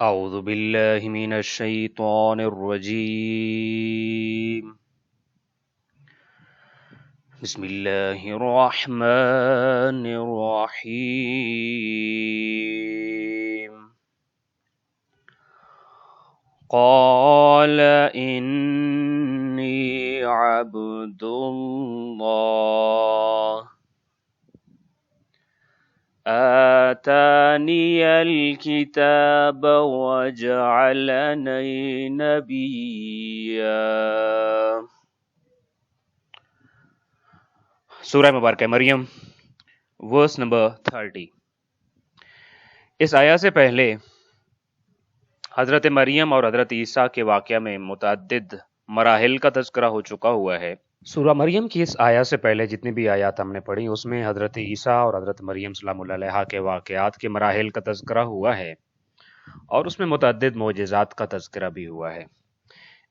أعوذ بالله من الشيطان الرجيم. بسم الله الرحمن الرحيم. قال إني عبد الله آتاني الكتاب وجعلني نبيا. سورہ مبارکہ مریم ورس نمبر 30. اس آیہ سے پہلے حضرت مریم اور حضرت عیسیٰ کے واقعہ میں متعدد مراحل کا تذکرہ ہو چکا ہوا ہے. سورہ مریم کی اس آیہ سے پہلے جتنی بھی آیات ہم نے پڑھی اس میں حضرت عیسیٰ اور حضرت مریم سلام اللہ علیہ کے واقعات کے مراحل کا تذکرہ ہوا ہے اور اس میں متعدد معجزات کا تذکرہ بھی ہوا ہے.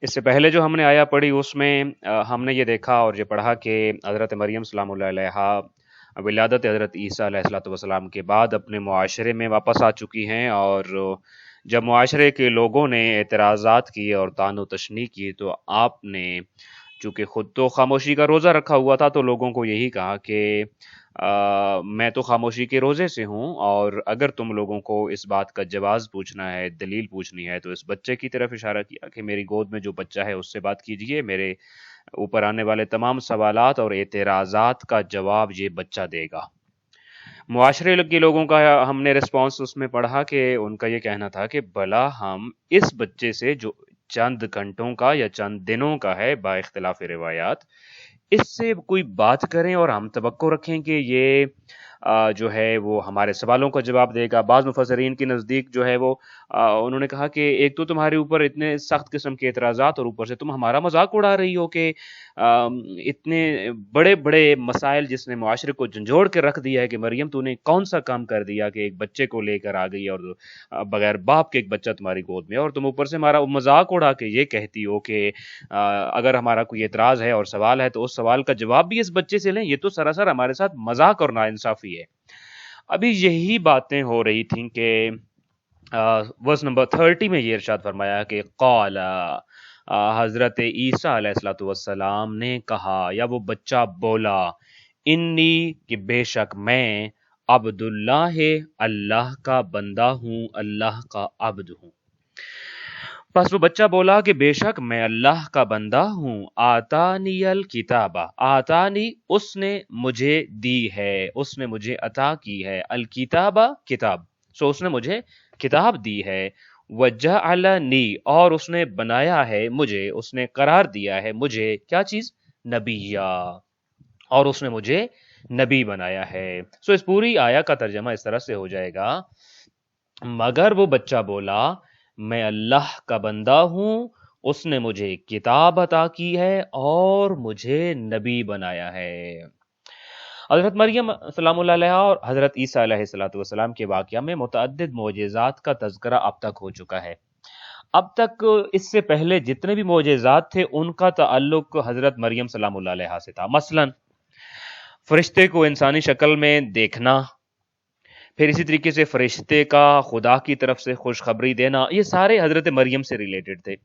اس سے پہلے جو ہم نے آیہ پڑھی اس میں ہم نے یہ دیکھا اور یہ پڑھا کہ حضرت مریم سلام اللہ علیہ ولادت حضرت عیسیٰ علیہ السلام کے بعد اپنے معاشرے میں واپس آ چکی ہیں، اور جب معاشرے کے لوگوں نے اعتراضات کیے اور طعن و تشنیع کی تو آپ نے چونکہ خود تو خاموشی کا روزہ رکھا ہوا تھا تو لوگوں کو یہی کہا کہ میں تو خاموشی کے روزے سے ہوں، اور اگر تم لوگوں کو اس بات کا جواز پوچھنا ہے، دلیل پوچھنی ہے، تو اس بچے کی طرف اشارہ کیا کہ میری گود میں جو بچہ ہے اس سے بات کیجئے، میرے اوپر آنے والے تمام سوالات اور اعتراضات کا جواب یہ بچہ دے گا. معاشرے کے لوگوں کا ہم نے رسپانس اس میں پڑھا کہ ان کا یہ کہنا تھا کہ بھلا ہم اس بچے سے جو چند گھنٹوں کا یا چند دنوں کا ہے با اختلاف روایات، اس سے کوئی بات کریں اور ہم توقع رکھیں کہ یہ جو ہے وہ ہمارے سوالوں کا جواب دے گا. بعض مفسرین کے نزدیک جو ہے وہ انہوں نے کہا کہ ایک تو تمہارے اوپر اتنے سخت قسم کے اعتراضات اور اوپر سے تم ہمارا مذاق اڑا رہی ہو کہ اتنے بڑے بڑے مسائل جس نے معاشرے کو جھنجھوڑ کے رکھ دیا ہے کہ مریم تو نے کون سا کام کر دیا کہ ایک بچے کو لے کر آ گئی اور بغیر باپ کے ایک بچہ تمہاری گود میں، اور تم اوپر سے ہمارا مذاق اڑا کے یہ کہتی ہو کہ اگر ہمارا کوئی اعتراض ہے اور سوال ہے تو اس سوال کا جواب بھی اس بچے سے لیں. یہ تو سراسر ہمارے ساتھ مذاق اور ناانصافی ہے. ابھی یہی باتیں ہو رہی تھیں کہ ورس نمبر 30 میں یہ ارشاد فرمایا کہ قال حضرت عیسیٰ علیہ السلام نے کہا یا وہ بچہ بولا، انی کہ بے شک میں عبداللہ اللہ کا بندہ ہوں، اللہ کا عبد ہوں. پس وہ بچہ بولا کہ بے شک میں اللہ کا بندہ ہوں. آتانی الکتابہ، آتانی اس نے مجھے دی ہے، اس نے مجھے عطا کی ہے، الکتابہ کتاب، سو اس نے مجھے کتاب دی ہے. وجعلنی اور اس نے بنایا ہے مجھے، اس نے قرار دیا ہے مجھے کیا چیز؟ نبیہ، اور اس نے مجھے نبی بنایا ہے. سو اس پوری آیہ کا ترجمہ اس طرح سے ہو جائے گا، مگر وہ بچہ بولا میں اللہ کا بندہ ہوں، اس نے مجھے کتاب عطا کی ہے اور مجھے نبی بنایا ہے. حضرت مریم سلام اللہ علیہ اور حضرت عیسیٰ علیہ السلام کے واقعہ میں متعدد معجزات کا تذکرہ اب تک ہو چکا ہے. اب تک اس سے پہلے جتنے بھی معجزات تھے ان کا تعلق حضرت مریم سلام اللہ علیہ سے تھا. مثلا فرشتے کو انسانی شکل میں دیکھنا، پھر اسی طریقے سے فرشتے کا خدا کی طرف سے خوشخبری دینا، یہ سارے حضرت مریم سے ریلیٹڈ تھے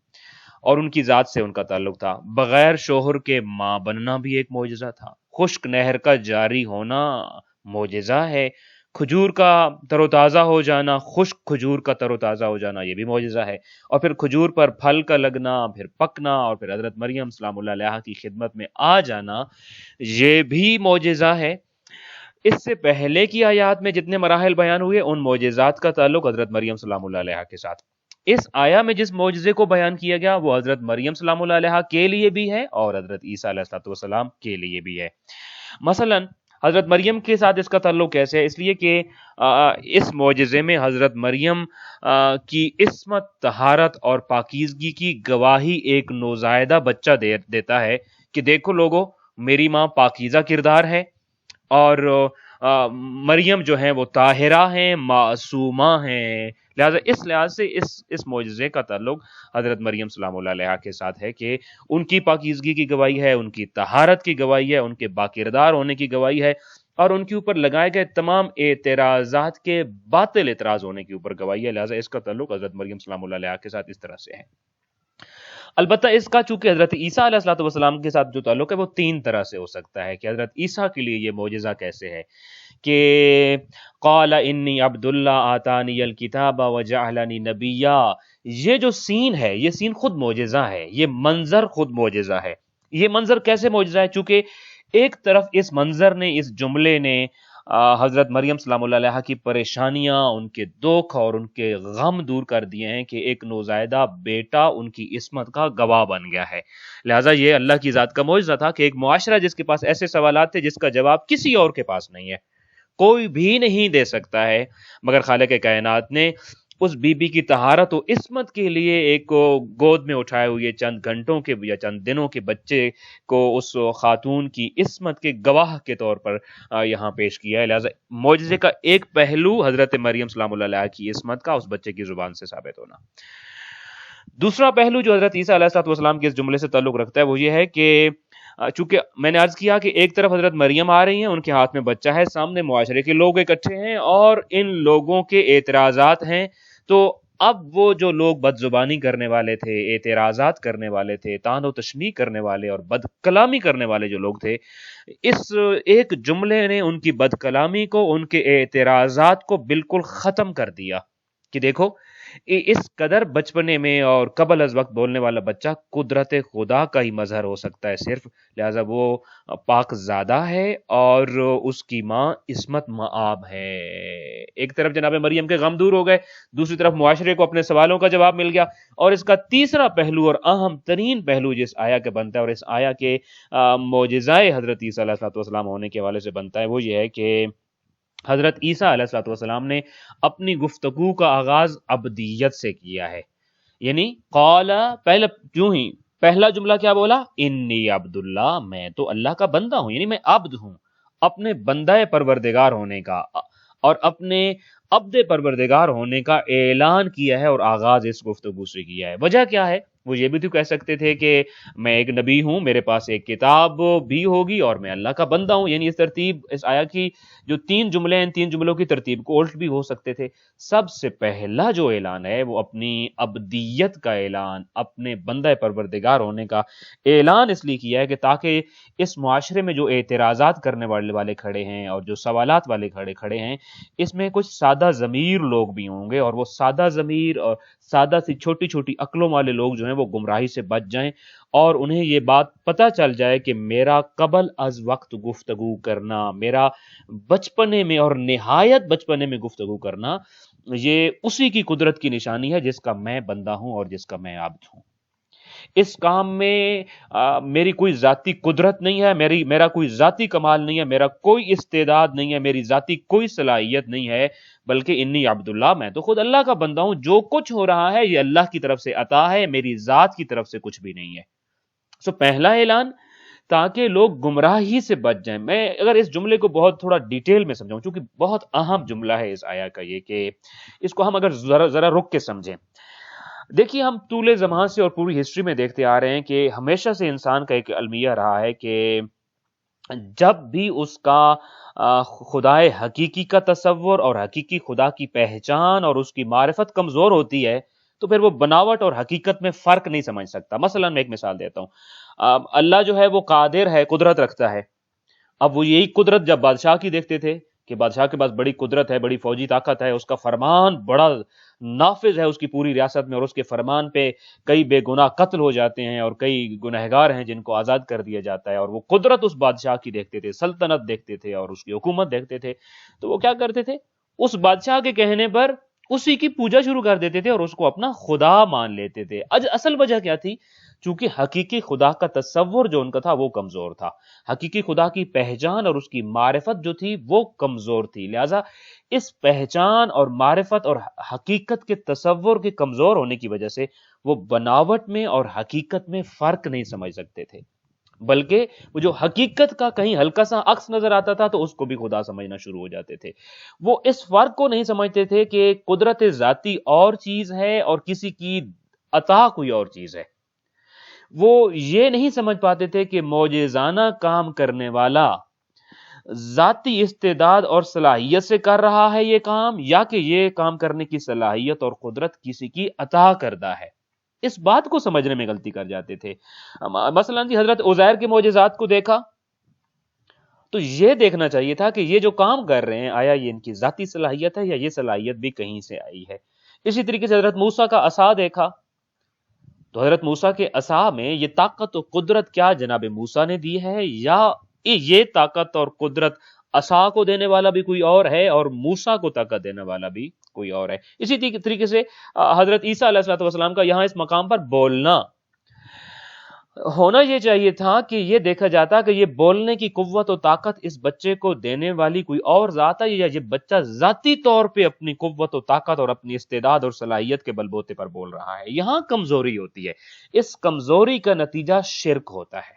اور ان کی ذات سے ان کا تعلق تھا. بغیر شوہر کے ماں بننا بھی ایک معجزہ تھا. خشک نہر کا جاری ہونا معجزہ ہے. کھجور کا تر و تازہ ہو جانا، خشک کھجور کا تر و تازہ ہو جانا، یہ بھی معجزہ ہے. اور پھر کھجور پر پھل کا لگنا، پھر پکنا، اور پھر حضرت مریم سلام اللہ علیہ کی خدمت میں آ جانا، یہ بھی معجزہ ہے. اس سے پہلے کی آیات میں جتنے مراحل بیان ہوئے ان معجزات کا تعلق حضرت مریم سلام اللہ علیہ کے ساتھ. اس آیہ میں جس معجزے کو بیان کیا گیا وہ حضرت مریم سلام اللہ علیہ کے لیے بھی ہے اور حضرت عیسیٰ علیہ السلام کے لیے بھی ہے. مثلا حضرت مریم کے ساتھ اس کا تعلق کیسے ہے؟ اس لیے کہ اس معجزے میں حضرت مریم کی عصمت، طہارت اور پاکیزگی کی گواہی ایک نوزائیدہ بچہ دیتا ہے کہ دیکھو لوگو، میری ماں پاکیزہ کردار ہے اور مریم جو ہیں وہ طاہرہ ہیں، معصومہ ہیں. لہذا اس لحاظ سے اس معجزے کا تعلق حضرت مریم سلام اللہ علیہ کے ساتھ ہے کہ ان کی پاکیزگی کی گواہی ہے، ان کی طہارت کی گواہی ہے، ان کے باکردار ہونے کی گواہی ہے. اور ان کے اوپر لگائے گئے تمام اعتراضات کے باطل اعتراض ہونے کے اوپر گواہی ہے، لہٰذا اس کا تعلق حضرت مریم سلام اللہ علیہ کے ساتھ اس طرح سے ہے۔ البتہ اس کا چونکہ حضرت عیسیٰ علیہ الصلوۃ والسلام کے ساتھ جو تعلق ہے وہ تین طرح سے ہو سکتا ہے، کہ حضرت عیسیٰ کے لیے یہ معجزہ کیسے ہے کہ قال انی عبد اللہ آتانی الکتاب وجعلنی نبیا، یہ جو سین ہے یہ سین خود معجزہ ہے، یہ منظر خود معجزہ ہے۔ یہ منظر کیسے معجزہ ہے؟ چونکہ ایک طرف اس منظر نے، اس جملے نے حضرت مریم سلام اللہ علیہ کی پریشانیاں، ان کے دکھ اور ان کے غم دور کر دیے ہیں کہ ایک نوزائیدہ بیٹا ان کی عصمت کا گواہ بن گیا ہے۔ لہٰذا یہ اللہ کی ذات کا معجزہ تھا کہ ایک معاشرہ جس کے پاس ایسے سوالات تھے جس کا جواب کسی اور کے پاس نہیں ہے، کوئی بھی نہیں دے سکتا ہے، مگر خالق کائنات نے اس بی بی کی طہارت و عصمت کے لیے ایک گود میں اٹھائے ہوئے چند گھنٹوں کے یا چند دنوں کے بچے کو اس خاتون کی عصمت کے گواہ کے طور پر یہاں پیش کیا ہے۔ لہٰذا معجزے کا ایک پہلو حضرت مریم سلام اللہ علیہ کی عصمت کا اس بچے کی زبان سے ثابت ہونا۔ دوسرا پہلو جو حضرت عیسیٰ علیہ السلام کے اس جملے سے تعلق رکھتا ہے وہ یہ ہے کہ چونکہ میں نے عرض کیا کہ ایک طرف حضرت مریم آ رہی ہیں، ان کے ہاتھ میں بچہ ہے، سامنے معاشرے کے لوگ اکٹھے ہیں اور ان لوگوں کے اعتراضات ہیں، تو اب وہ جو لوگ بد زبانی کرنے والے تھے، اعتراضات کرنے والے تھے، طعن و تشنیع کرنے والے اور بد کلامی کرنے والے جو لوگ تھے، اس ایک جملے نے ان کی بد کلامی کو، ان کے اعتراضات کو بالکل ختم کر دیا کہ دیکھو اس قدر بچپنے میں اور قبل از وقت بولنے والا بچہ قدرت خدا کا ہی مظہر ہو سکتا ہے صرف، لہذا وہ پاک زادہ ہے اور اس کی ماں عصمت مآب ہے۔ ایک طرف جناب مریم کے غم دور ہو گئے، دوسری طرف معاشرے کو اپنے سوالوں کا جواب مل گیا، اور اس کا تیسرا پہلو اور اہم ترین پہلو جس آیا کے بنتا ہے اور اس آیا کے معجزہ حضرت عیسیٰ علیہ السلام ہونے کے حوالے سے بنتا ہے، وہ یہ ہے کہ حضرت عیسیٰ علیہ السلام نے اپنی گفتگو کا آغاز عبدیت سے کیا ہے، یعنی قال، پہلا جملہ کیا بولا؟ انی عبد اللہ، میں تو اللہ کا بندہ ہوں، یعنی میں عبد ہوں، اپنے بندہ پروردگار ہونے کا اور اپنے عبد پروردگار ہونے کا اعلان کیا ہے اور آغاز اس گفتگو سے کیا ہے۔ وجہ کیا ہے؟ وہ یہ بھی تو کہہ سکتے تھے کہ میں ایک نبی ہوں، میرے پاس ایک کتاب بھی ہوگی اور میں اللہ کا بندہ ہوں، یعنی اس ترتیب، اس آیا کی جو تین جملے ہیں، ان تین جملوں کی ترتیب کو الٹ بھی ہو سکتے تھے۔ سب سے پہلا جو اعلان ہے وہ اپنی عبدیت کا اعلان، اپنے بندہ پروردگار ہونے کا اعلان اس لیے کیا ہے کہ تاکہ اس معاشرے میں جو اعتراضات کرنے والے کھڑے ہیں اور جو سوالات والے کھڑے ہیں، اس میں کچھ سادہ ضمیر لوگ بھی ہوں گے، اور وہ سادہ ضمیر اور سادہ سی چھوٹی چھوٹی عقلوں والے لوگ جو ہیں وہ گمراہی سے بچ جائیں اور انہیں یہ بات پتہ چل جائے کہ میرا قبل از وقت گفتگو کرنا، میرا بچپنے میں اور نہایت بچپنے میں گفتگو کرنا، یہ اسی کی قدرت کی نشانی ہے جس کا میں بندہ ہوں اور جس کا میں عبد ہوں۔ اس کام میں میری کوئی ذاتی قدرت نہیں ہے، میرا کوئی ذاتی کمال نہیں ہے، میرا کوئی استعداد نہیں ہے، میری ذاتی کوئی صلاحیت نہیں ہے، بلکہ انی عبداللہ، میں تو خود اللہ کا بندہ ہوں، جو کچھ ہو رہا ہے یہ اللہ کی طرف سے عطا ہے، میری ذات کی طرف سے کچھ بھی نہیں ہے۔ پہلا اعلان تاکہ لوگ گمراہی سے بچ جائیں۔ میں اگر اس جملے کو بہت تھوڑا ڈیٹیل میں سمجھاؤں، چونکہ بہت اہم جملہ ہے اس آیا کا یہ، کہ اس کو ہم اگر ذرا رک کے سمجھیں، دیکھیے ہم طول زمان سے اور پوری ہسٹری میں دیکھتے آ رہے ہیں کہ ہمیشہ سے انسان کا ایک المیہ رہا ہے کہ جب بھی اس کا خدائے حقیقی کا تصور اور حقیقی خدا کی پہچان اور اس کی معرفت کمزور ہوتی ہے تو پھر وہ بناوٹ اور حقیقت میں فرق نہیں سمجھ سکتا۔ مثلا میں ایک مثال دیتا ہوں، اللہ جو ہے وہ قادر ہے، قدرت رکھتا ہے۔ اب وہ یہی قدرت جب بادشاہ کی دیکھتے تھے کہ بادشاہ کے پاس بڑی قدرت ہے، بڑی فوجی طاقت ہے، اس کا فرمان بڑا نافذ ہے اس کی پوری ریاست میں، اور اس کے فرمان پہ کئی بے گناہ قتل ہو جاتے ہیں اور کئی گنہگار ہیں جن کو آزاد کر دیا جاتا ہے، اور وہ قدرت اس بادشاہ کی دیکھتے تھے، سلطنت دیکھتے تھے اور اس کی حکومت دیکھتے تھے، تو وہ کیا کرتے تھے؟ اس بادشاہ کے کہنے پر اسی کی پوجا شروع کر دیتے تھے اور اس کو اپنا خدا مان لیتے تھے۔ اصل وجہ کیا تھی؟ چونکہ حقیقی خدا کا تصور جو ان کا تھا وہ کمزور تھا، حقیقی خدا کی پہچان اور اس کی معرفت جو تھی وہ کمزور تھی، لہذا اس پہچان اور معرفت اور حقیقت کے تصور کے کمزور ہونے کی وجہ سے وہ بناوٹ میں اور حقیقت میں فرق نہیں سمجھ سکتے تھے، بلکہ وہ جو حقیقت کا کہیں ہلکا سا عکس نظر آتا تھا تو اس کو بھی خدا سمجھنا شروع ہو جاتے تھے۔ وہ اس فرق کو نہیں سمجھتے تھے کہ قدرت ذاتی اور چیز ہے اور کسی کی عطا کوئی اور چیز ہے۔ وہ یہ نہیں سمجھ پاتے تھے کہ معجزانہ کام کرنے والا ذاتی استعداد اور صلاحیت سے کر رہا ہے یہ کام، یا کہ یہ کام کرنے کی صلاحیت اور قدرت کسی کی عطا کردہ ہے؟ اس بات کو سمجھنے میں غلطی کر جاتے تھے۔ مثلا جی حضرت عزیر کے معجزات کو دیکھا تو یہ دیکھنا چاہیے تھا کہ یہ جو کام کر رہے ہیں آیا یہ ان کی ذاتی صلاحیت ہے یا یہ صلاحیت بھی کہیں سے آئی ہے۔ اسی طریقے سے حضرت موسیٰ کا عصا دیکھا تو حضرت موسیٰ کے عصا میں یہ طاقت و قدرت کیا جناب موسیٰ نے دی ہے، یا یہ طاقت اور قدرت عصا کو دینے والا بھی کوئی اور ہے اور موسیٰ کو طاقت دینے والا بھی کوئی اور ہے۔ اسی طریقے سے حضرت عیسیٰ علیہ السلام کا یہاں اس مقام پر بولنا ہونا یہ چاہیے تھا کہ یہ دیکھا جاتا کہ یہ بولنے کی قوت و طاقت اس بچے کو دینے والی کوئی اور ذات ہے، یا یہ بچہ ذاتی طور پہ اپنی قوت و طاقت اور اپنی استعداد اور صلاحیت کے بلبوتے پر بول رہا ہے۔ یہاں کمزوری ہوتی ہے، اس کمزوری کا نتیجہ شرک ہوتا ہے۔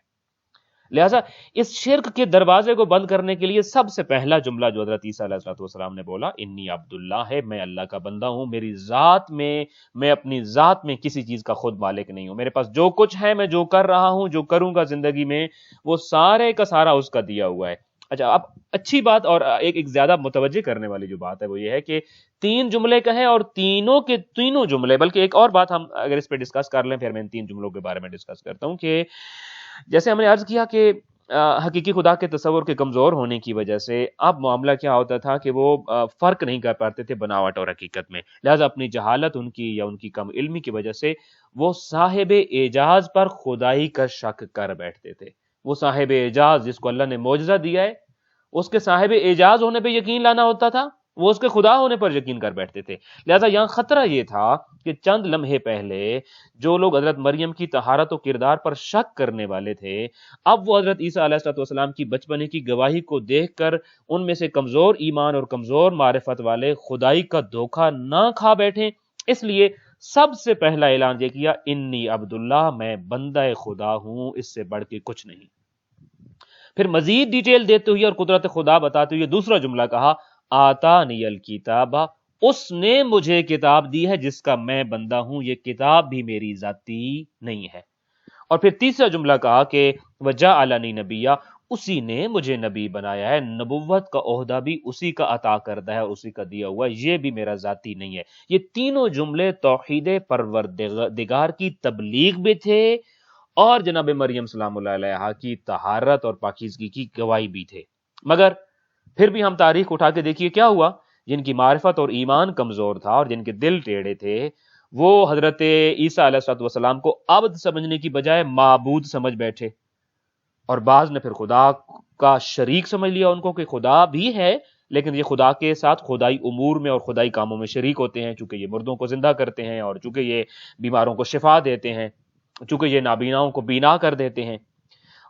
لہذا اس شرک کے دروازے کو بند کرنے کے لیے سب سے پہلا جملہ جو حضرت عیسیٰ علیہ السلام نے بولا، انی عبداللہ ہے، میں اللہ کا بندہ ہوں، میری ذات میں اپنی ذات میں کسی چیز کا خود مالک نہیں ہوں، میرے پاس جو کچھ ہے، میں جو کر رہا ہوں، جو کروں گا زندگی میں، وہ سارے کا سارا اس کا دیا ہوا ہے۔ اچھا، اب اچھی بات اور ایک زیادہ متوجہ کرنے والی جو بات ہے وہ یہ ہے کہ 3 جملے کہیں اور تینوں کے تینوں جملے، بلکہ ایک اور بات ہم اگر اس پہ ڈسکس کر لیں پھر میں ان 3 جملوں کے بارے میں ڈسکس کرتا ہوں کہ جیسے ہم نے عرض کیا کہ حقیقی خدا کے تصور کے کمزور ہونے کی وجہ سے اب معاملہ کیا ہوتا تھا کہ وہ فرق نہیں کر پاتے تھے بناوٹ اور حقیقت میں، لہذا اپنی جہالت ان کی یا ان کی کم علمی کی وجہ سے وہ صاحب اعجاز پر خدائی کا شک کر بیٹھتے تھے۔ وہ صاحب اعجاز جس کو اللہ نے معجزہ دیا ہے، اس کے صاحب اعجاز ہونے پہ یقین لانا ہوتا تھا، وہ اس کے خدا ہونے پر یقین کر بیٹھتے تھے۔ لہذا یہاں خطرہ یہ تھا کہ چند لمحے پہلے جو لوگ حضرت مریم کی طہارت و کردار پر شک کرنے والے تھے، اب وہ حضرت عیسیٰ علیہ السلام کی بچپنے کی گواہی کو دیکھ کر ان میں سے کمزور ایمان اور کمزور معرفت والے خدائی کا دھوکہ نہ کھا بیٹھیں، اس لیے سب سے پہلا اعلان یہ کیا، انی عبداللہ، میں بندہ خدا ہوں، اس سے بڑھ کے کچھ نہیں۔ پھر مزید ڈیٹیل دیتے ہوئے اور قدرت خدا بتاتے ہوئے دوسرا جملہ کہا، آتانی الکتاب، اس نے مجھے کتاب دی ہے جس کا میں بندہ ہوں، یہ کتاب بھی میری ذاتی نہیں ہے۔ اور پھر تیسرا جملہ کہا کہ وجعلنی نبیا، اسی نے مجھے نبی بنایا ہے، نبوت کا عہدہ بھی اسی کا عطا کردہ ہے اور اسی کا دیا ہوا ہے، یہ بھی میرا ذاتی نہیں ہے۔ یہ تینوں جملے توحید پروردگار کی تبلیغ بھی تھے اور جناب مریم سلام اللہ علیہا کی طہارت اور پاکیزگی کی گواہی بھی تھے۔ مگر پھر بھی ہم تاریخ اٹھا کے دیکھیے کیا ہوا، جن کی معرفت اور ایمان کمزور تھا اور جن کے دل ٹیڑھے تھے، وہ حضرت عیسیٰ علیہ السلام کو عبد سمجھنے کی بجائے معبود سمجھ بیٹھے، اور بعض نے پھر خدا کا شریک سمجھ لیا ان کو کہ خدا بھی ہے لیکن یہ خدا کے ساتھ خدائی امور میں اور خدائی کاموں میں شریک ہوتے ہیں، چونکہ یہ مردوں کو زندہ کرتے ہیں اور چونکہ یہ بیماروں کو شفا دیتے ہیں، چونکہ یہ نابیناؤں کو بینا کر دیتے ہیں۔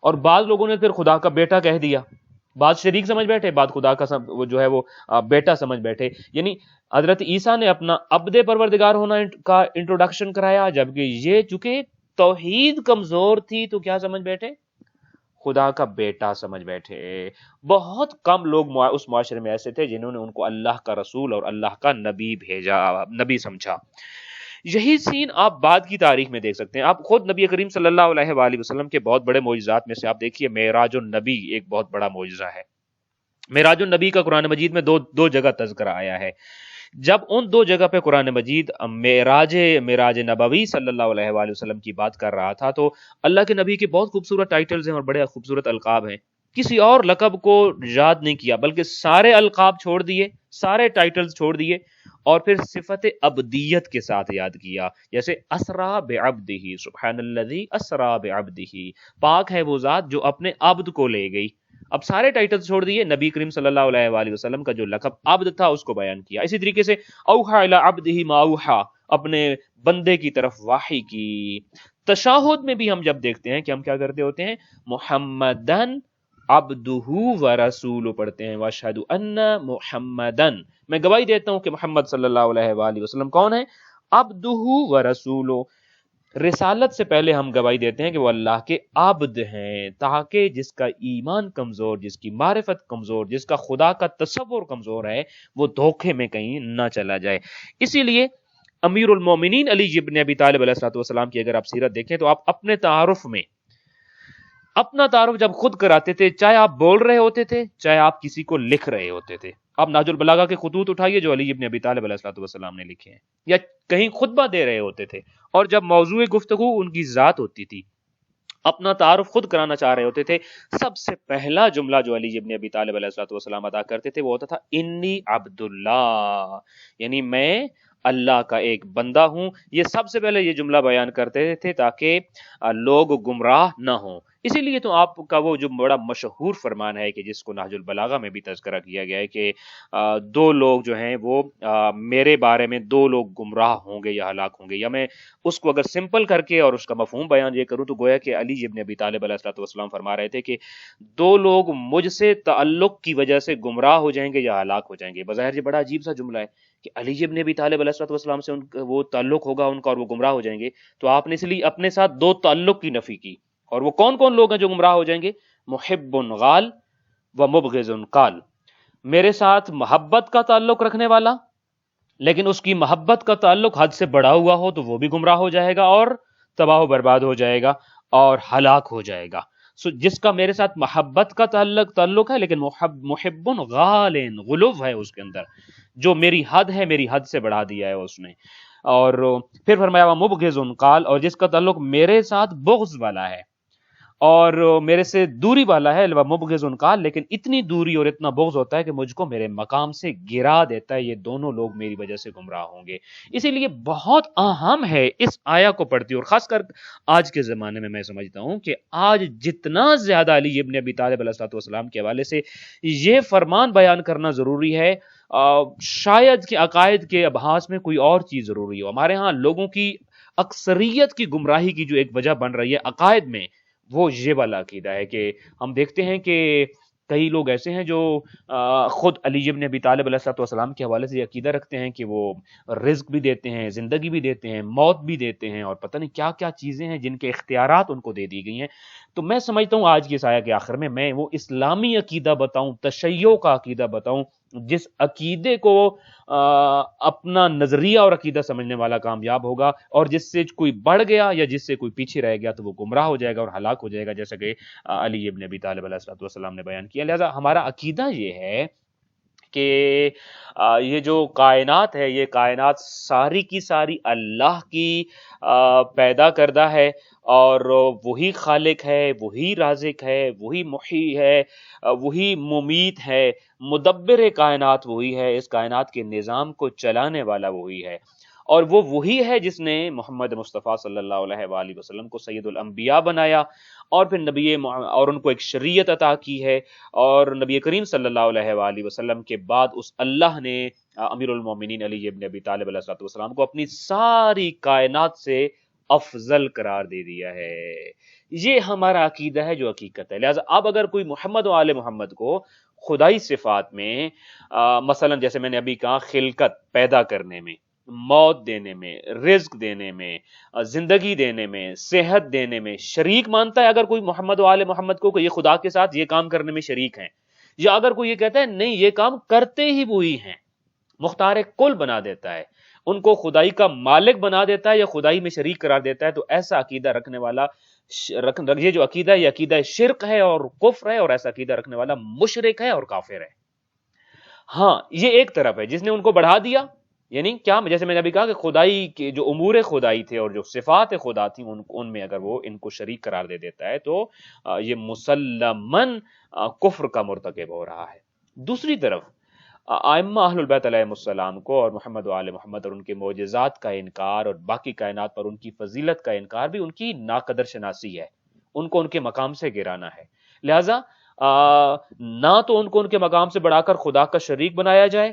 اور بعض لوگوں نے پھر خدا کا بیٹا کہہ دیا، بعض شریک سمجھ بیٹھے، بعض خدا کا وہ جو ہے وہ بیٹا سمجھ بیٹھے۔ یعنی حضرت عیسیٰ نے اپنا عبد پروردگار ہونا کا انٹروڈکشن کرایا، جبکہ یہ چونکہ توحید کمزور تھی تو کیا سمجھ بیٹھے؟ خدا کا بیٹا سمجھ بیٹھے۔ بہت کم لوگ اس معاشرے میں ایسے تھے جنہوں نے ان کو اللہ کا رسول اور اللہ کا نبی نبی سمجھا۔ یہی سین آپ بعد کی تاریخ میں دیکھ سکتے ہیں۔ آپ خود نبی کریم صلی اللہ علیہ وآلہ وسلم کے بہت بڑے معجزات میں سے آپ دیکھیے، معراج النبی ایک بہت بڑا معجزہ ہے۔ معراج النبی کا قرآن مجید میں دو جگہ تذکرہ آیا ہے۔ جب ان 2 جگہ پہ قرآن مجید معراج نبوی صلی اللہ علیہ وآلہ وسلم کی بات کر رہا تھا تو اللہ کے نبی کے بہت خوبصورت ٹائٹلز ہیں اور بڑے خوبصورت القاب ہیں، کسی اور لقب کو یاد نہیں کیا بلکہ سارے القاب چھوڑ دیے، سارے ٹائٹلز چھوڑ دیے اور پھر صفت عبدیت کے ساتھ یاد کیا، جیسے اسرا بعبدہ، سبحان الذی اسرا بعبدہ، پاک ہے وہ ذات جو اپنے عبد کو لے گئی۔ اب سارے ٹائٹل چھوڑ دیے، نبی کریم صلی اللہ علیہ وآلہ وسلم کا جو لقب عبد تھا اس کو بیان کیا۔ اسی طریقے سے اوحا الی عبدہ ما اوحا، اپنے بندے کی طرف وحی کی۔ تشہد میں بھی ہم جب دیکھتے ہیں کہ ہم کیا کرتے ہوتے ہیں، محمدن عبدہ و رسول پڑھتے ہیں، واشہد ان محمدن، میں گواہی دیتا ہوں کہ محمد صلی اللہ علیہ وآلہ وسلم کون ہے، عبدہ و رسول۔ رسالت سے پہلے ہم گواہی دیتے ہیں کہ وہ اللہ کے عبد ہیں، تاکہ جس کا ایمان کمزور، جس کی معرفت کمزور، جس کا خدا کا تصور کمزور ہے، وہ دھوکے میں کہیں نہ چلا جائے۔ اسی لیے امیر المومنین علی ابن ابی طالب علیہ الصلوۃ والسلام کی اگر آپ سیرت دیکھیں تو آپ اپنے تعارف میں اپنا تعارف جب خود کراتے تھے، چاہے آپ بول رہے ہوتے تھے چاہے آپ کسی کو لکھ رہے ہوتے تھے. آپ نہج البلاغہ کے خطوط اٹھائیے جو علی ابن ابی طالب علیہ الصلوۃ والسلام نے لکھے ہیں، یا کہیں خطبہ دے رہے ہوتے تھے اور جب موضوع گفتگو ان کی ذات ہوتی تھی، اپنا تعارف خود کرانا چاہ رہے ہوتے تھے، سب سے پہلا جملہ جو علی ابن ابی طالب علیہ الصلوۃ والسلام ادا کرتے تھے وہ ہوتا تھا انی عبداللہ، یعنی میں اللہ کا ایک بندہ ہوں. یہ سب سے پہلے یہ جملہ بیان کرتے تھے تاکہ لوگ گمراہ نہ ہوں. اسی لیے تو آپ کا وہ جو بڑا مشہور فرمان ہے کہ جس کو نہج البلاغہ میں بھی تذکرہ کیا گیا ہے کہ دو لوگ جو ہیں وہ میرے بارے میں دو لوگ گمراہ ہوں گے یا ہلاک ہوں گے، یا میں اس کو اگر سمپل کر کے اور اس کا مفہوم بیان یہ کروں تو گویا کہ علی ابن ابی طالب علیہ الصلوۃ والسلام فرما رہے تھے کہ دو لوگ مجھ سے تعلق کی وجہ سے گمراہ ہو جائیں گے یا ہلاک ہو جائیں گے. بظاہر یہ بڑا عجیب سا جملہ ہے کہ علی ابن ابی طالب علیہ الصلوۃ والسلام سے وہ تعلق ہوگا ان کا اور وہ گمراہ ہو جائیں گے، تو آپ نے اس لیے اپنے ساتھ دو تعلق کی نفی کی. اور وہ کون کون لوگ ہیں جو گمراہ ہو جائیں گے؟ محب غال و مبغض قال، میرے ساتھ محبت کا تعلق رکھنے والا لیکن اس کی محبت کا تعلق حد سے بڑا ہوا ہو تو وہ بھی گمراہ ہو جائے گا اور تباہ و برباد ہو جائے گا اور ہلاک ہو جائے گا. جس کا میرے ساتھ محبت کا تعلق ہے لیکن محب غال، غلو ہے اس کے اندر، جو میری حد ہے میری حد سے بڑھا دیا ہے اس نے. اور پھر فرمایا مبغض قال، اور جس کا تعلق میرے ساتھ بغض والا ہے اور میرے سے دوری والا ہے، مبغض قال، لیکن اتنی دوری اور اتنا بغض ہوتا ہے کہ مجھ کو میرے مقام سے گرا دیتا ہے، یہ دونوں لوگ میری وجہ سے گمراہ ہوں گے. اسی لیے بہت اہم ہے اس آیا کو پڑھتی، اور خاص کر آج کے زمانے میں سمجھتا ہوں کہ آج جتنا زیادہ علی ابن ابی طالب علیہ الصلوۃ والسلام کے حوالے سے یہ فرمان بیان کرنا ضروری ہے، شاید کہ عقائد کے ابحاث میں کوئی اور چیز ضروری ہو. ہمارے ہاں لوگوں کی اکثریت کی گمراہی کی جو ایک وجہ بن رہی ہے عقائد میں، وہ یہ والا عقیدہ ہے کہ ہم دیکھتے ہیں کہ کئی لوگ ایسے ہیں جو خود علی ابن ابی طالب علیہ الصلوۃ والسلام کے حوالے سے یہ عقیدہ رکھتے ہیں کہ وہ رزق بھی دیتے ہیں، زندگی بھی دیتے ہیں، موت بھی دیتے ہیں، اور پتہ نہیں کیا کیا چیزیں ہیں جن کے اختیارات ان کو دے دی گئی ہیں. تو میں سمجھتا ہوں آج کی اس آیہ کے آخر میں وہ اسلامی عقیدہ بتاؤں، تشیع کا عقیدہ بتاؤں، جس عقیدے کو اپنا نظریہ اور عقیدہ سمجھنے والا کامیاب ہوگا، اور جس سے کوئی بڑھ گیا یا جس سے کوئی پیچھے رہ گیا تو وہ گمراہ ہو جائے گا اور ہلاک ہو جائے گا، جیسا کہ علی ابن ابی طالب علیہ الصلوۃ والسلام نے بیان کیا. لہذا ہمارا عقیدہ یہ ہے کہ یہ جو کائنات ہے، یہ کائنات ساری کی ساری اللہ کی پیدا کردہ ہے، اور وہی خالق ہے، وہی رازق ہے، وہی محیی ہے، وہی ممیت ہے، مدبر کائنات وہی ہے، اس کائنات کے نظام کو چلانے والا وہی ہے، اور وہ وہی ہے جس نے محمد مصطفیٰ صلی اللہ علیہ وآلہ وسلم کو سید الانبیاء بنایا، اور پھر اور ان کو ایک شریعت عطا کی ہے، اور نبی کریم صلی اللہ علیہ وآلہ وسلم کے بعد اس اللہ نے امیر المومنین علی ابن ابی طالب علیہ الصلوۃ والسلام کو اپنی ساری کائنات سے افضل قرار دے دیا ہے. یہ ہمارا عقیدہ ہے جو حقیقت ہے. لہٰذا اب اگر کوئی محمد و آل محمد کو خدائی صفات میں مثلا جیسے میں نے ابھی کہا خلقت پیدا کرنے میں، موت دینے میں، رزق دینے میں، زندگی دینے میں، صحت دینے میں شریک مانتا ہے اگر کوئی محمد و آل محمد کو کہ یہ خدا کے ساتھ یہ کام کرنے میں شریک ہیں، یا اگر کوئی یہ کہتا ہے نہیں یہ کام کرتے ہی وہی ہیں، مختار کل بنا دیتا ہے، ان کو خدائی کا مالک بنا دیتا ہے یا خدائی میں شریک قرار دیتا ہے، تو ایسا عقیدہ رکھنے والا یہ جو عقیدہ ہے یہ عقیدہ شرک ہے اور کفر ہے، اور ایسا عقیدہ رکھنے والا مشرک ہے اور کافر ہے. ہاں یہ ایک طرف ہے جس نے ان کو بڑھا دیا، یعنی کیا جیسے میں نے ابھی کہا کہ خدائی کے جو امور خدائی تھے اور جو صفات خدا تھیں ان میں اگر وہ ان کو شریک قرار دے دیتا ہے تو یہ مسلماً کفر کا مرتکب ہو رہا ہے. دوسری طرف ائمہ اہل البیت علیہ السلام کو اور محمد و آل محمد اور ان کے معجزات کا انکار اور باقی کائنات پر ان کی فضیلت کا انکار بھی ان کی ناقدر شناسی ہے، ان کو ان کے مقام سے گرانا ہے. لہٰذا نہ تو ان کو ان کے مقام سے بڑھا کر خدا کا شریک بنایا جائے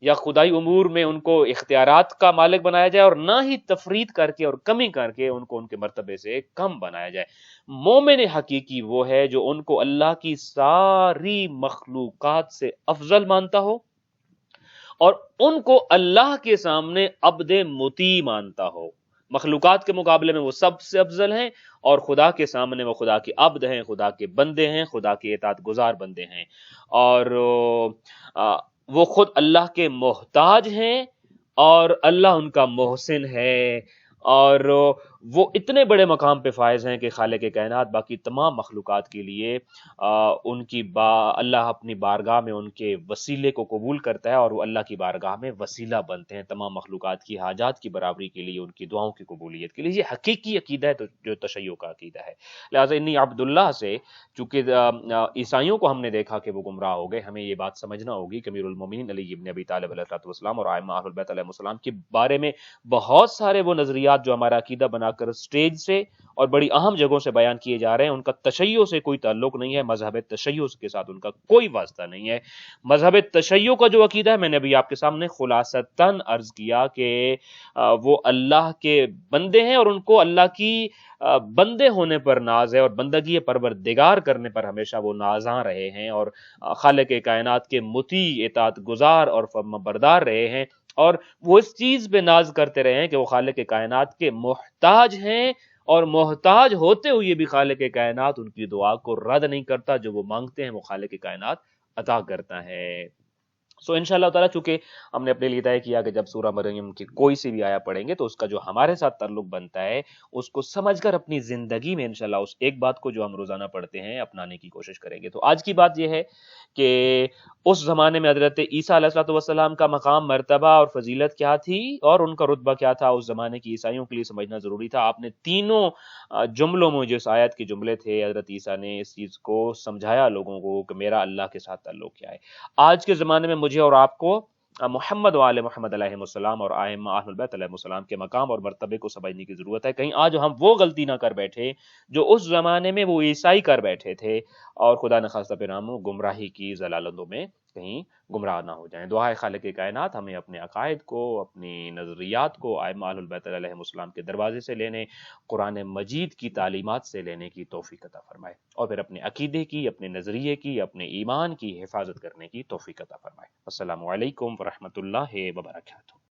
یا خدائی امور میں ان کو اختیارات کا مالک بنایا جائے، اور نہ ہی تفرید کر کے اور کمی کر کے ان کو ان کے مرتبے سے کم بنایا جائے. مومن حقیقی وہ ہے جو ان کو اللہ کی ساری مخلوقات سے افضل مانتا ہو اور ان کو اللہ کے سامنے عبد مطیع مانتا ہو. مخلوقات کے مقابلے میں وہ سب سے افضل ہیں، اور خدا کے سامنے وہ خدا کے عبد ہیں، خدا کے بندے ہیں، خدا کے اطاعت گزار بندے ہیں، اور وہ خود اللہ کے محتاج ہیں اور اللہ ان کا محسن ہے، اور وہ اتنے بڑے مقام پہ فائز ہیں کہ خالق کائنات باقی تمام مخلوقات کے لیے ان کی اللہ اپنی بارگاہ میں ان کے وسیلے کو قبول کرتا ہے، اور وہ اللہ کی بارگاہ میں وسیلہ بنتے ہیں تمام مخلوقات کی حاجات کی برابری کے لیے، ان کی دعاؤں کی قبولیت کے لیے۔ یہ حقیقی عقیدہ ہے جو تشیع کا عقیدہ ہے۔ لہٰذا انی عبداللہ سے، چونکہ عیسائیوں کو ہم نے دیکھا کہ وہ گمراہ ہو گئے، ہمیں یہ بات سمجھنا ہوگی کہ امیر المومنین علی ابن ابی طالب علیہ السلام اور ائمہ اہل البیت علیہ السلام کے بارے میں بہت سارے وہ نظریات جو ہمارا عقیدہ بنا کر سٹیج سے اور بڑی اہم جگہوں سے بیان کیے جا رہے ہیں، ان کا تشیع سے کوئی تعلق نہیں ہے، مذہب تشیع کے ساتھ ان کا کوئی واسطہ نہیں ہے۔ مذہب تشیع کا جو عقیدہ ہے، میں نے ابھی آپ کے سامنے خلاصتاً عرض کیا کہ وہ اللہ کے بندے ہیں، اور ان کو اللہ کی بندے ہونے پر ناز ہے، اور بندگی پروردگار کرنے پر ہمیشہ وہ نازاں رہے ہیں، اور خالق کائنات کے مطیع، اطاعت گزار اور فرما بردار رہے ہیں، اور وہ اس چیز پہ ناز کرتے رہے ہیں کہ وہ خالق کائنات کے محتاج ہیں، اور محتاج ہوتے ہوئے بھی خالق کائنات ان کی دعا کو رد نہیں کرتا، جو وہ مانگتے ہیں وہ خالق کائنات عطا کرتا ہے۔ سو انشاءاللہ تعالیٰ، چونکہ ہم نے اپنے لیے طے کیا کہ جب سورہ مریم کی کوئی سی بھی آیا پڑھیں گے تو اس کا جو ہمارے ساتھ تعلق بنتا ہے اس کو سمجھ کر اپنی زندگی میں انشاءاللہ اس ایک بات کو جو ہم روزانہ پڑھتے ہیں اپنانے کی کوشش کریں گے۔ تو آج کی بات یہ ہے کہ اس زمانے میں حضرت عیسیٰ علیہ السلام کا مقام، مرتبہ اور فضیلت کیا تھی، اور ان کا رتبہ کیا تھا، اس زمانے کی عیسائیوں کے لیے سمجھنا ضروری تھا۔ آپ نے تینوں جملوں میں، جو اس آیت کے جملے تھے، حضرت عیسیٰ نے اس چیز کو سمجھایا لوگوں کو کہ میرا اللہ کے ساتھ تعلق کیا ہے۔ آج کے زمانے میں مجھے اور آپ کو محمد و آل محمد علیہ السلام اور ائمہ اہل البیت علیہ السلام کے مقام اور مرتبے کو سمجھنے کی ضرورت ہے، کہیں آج ہم وہ غلطی نہ کر بیٹھے جو اس زمانے میں وہ عیسائی کر بیٹھے تھے، اور خدا نخواستہ پیرامو گمراہی کی ضلالتوں میں کہیں گمراہ نہ ہو جائیں۔ دعا ہے خالق کائنات ہمیں اپنے عقائد کو، اپنی نظریات کو ائمہ اہل البیت علیہ السلام کے دروازے سے لینے، قرآن مجید کی تعلیمات سے لینے کی توفیق عطا فرمائے، اور پھر اپنے عقیدے کی، اپنے نظریے کی، اپنے ایمان کی حفاظت کرنے کی توفیق عطا فرمائے۔ السلام علیکم ورحمۃ اللہ وبرکاتہ۔